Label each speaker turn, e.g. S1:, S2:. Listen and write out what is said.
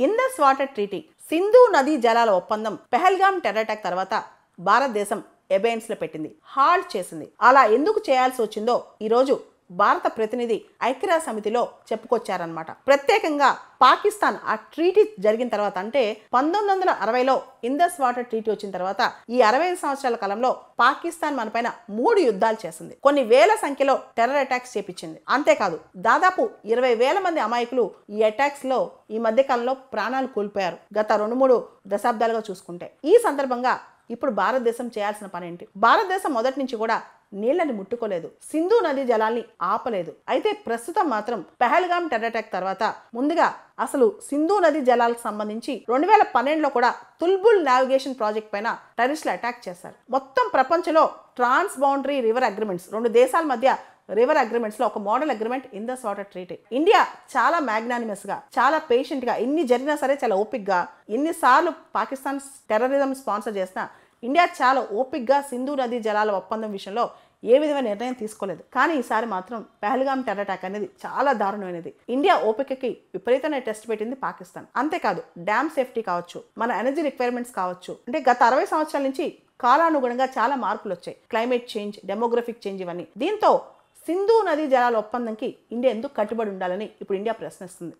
S1: Indus water treaty, Sindhu నదీ జలాల ఒప్పందం పెహల్గాం టెర్రర్ అటాక్ తర్వాత భారతదేశం ఎబెయిన్స్ లో పెట్టింది, హాల్ట్ చేసింది. అలా ఎందుకు చేయాల్సి వచ్చిందో ఈరోజు భారత ప్రతినిధి ఐక్యరాజ్య సమితిలో చెప్పుకొచ్చారనమాట. ప్రత్యేకంగా పాకిస్తాన్ ఆ ట్రీటీ జరిగిన తర్వాత, అంటే 1960లో ఇండస్ వాటర్ ట్రీటీ వచ్చిన తర్వాత ఈ 65 సంవత్సరాల కాలంలో పాకిస్తాన్ మనపైన 3 యుద్ధాలు చేసింది. కొన్ని వేల సంఖ్యలో టెర్రర్ అటాక్స్ చేపించింది. అంతేకాదు దాదాపు 20,000 మంది అమాయకులు ఈ అటాక్స్ లో ఈ మధ్య కాలంలో ప్రాణాలు కోల్పోయారు గత 2-3 దశాబ్దాలుగా చూసుకుంటే. ఈ సందర్భంగా ఇప్పుడు భారతదేశం చేయాల్సిన పని ఏంటి? భారతదేశం మొదటి నుంచి కూడా నీళ్లని ముట్టుకోలేదు, సింధు నదీ జలాల్ని ఆపలేదు. అయితే ప్రస్తుతం మాత్రం పెహల్గాం టెర్రర్ అటాక్ తర్వాత ముందుగా అసలు సింధు నదీ జలాలకు సంబంధించి 2012లో కూడా తుల్బుల్ నావిగేషన్ ప్రాజెక్ట్ పైన టెర్రరిస్టులు అటాక్ చేశారు. మొత్తం ప్రపంచంలో ట్రాన్స్ బౌండరీ రివర్ అగ్రిమెంట్స్, 2 దేశాల మధ్య రివర్ అగ్రిమెంట్స్ లో ఒక model agreement Indus water treaty. India చాలా మ్యాగ్నానిమస్ గా, చాలా పేషెంట్ గా, ఎన్ని జరిగినా సరే చాలా ఓపిక్ గా, ఎన్నిసార్లు పాకిస్తాన్ టెర్రరిజం స్పాన్సర్ చేసినా ఇండియా చాలా ఓపిక్ గా సింధు నదీ జలాల ఒప్పందం విషయంలో ఏ విధమైన నిర్ణయం తీసుకోలేదు. కానీ ఈసారి మాత్రం పెహల్గాం టెర్రర్ అటాక్ అనేది చాలా దారుణమైనది. ఇండియా ఓపికకి విపరీతమైన టెస్ట్ పెట్టింది పాకిస్తాన్. అంతేకాదు డ్యామ్ సేఫ్టీ కావచ్చు, మన ఎనర్జీ రిక్వైర్మెంట్స్ కావచ్చు, అంటే గత 60 సంవత్సరాల నుంచి కాలానుగుణంగా చాలా మార్పులు వచ్చాయి. క్లైమేట్ చేంజ్, డెమోగ్రఫిక్ చేంజ్, ఇవన్నీ. దీంతో సింధు నదీ జలాల ఒప్పందంకి ఇండియా ఎందుకు కట్టుబడి ఉండాలని ఇప్పుడు ఇండియా ప్రశ్నిస్తుంది.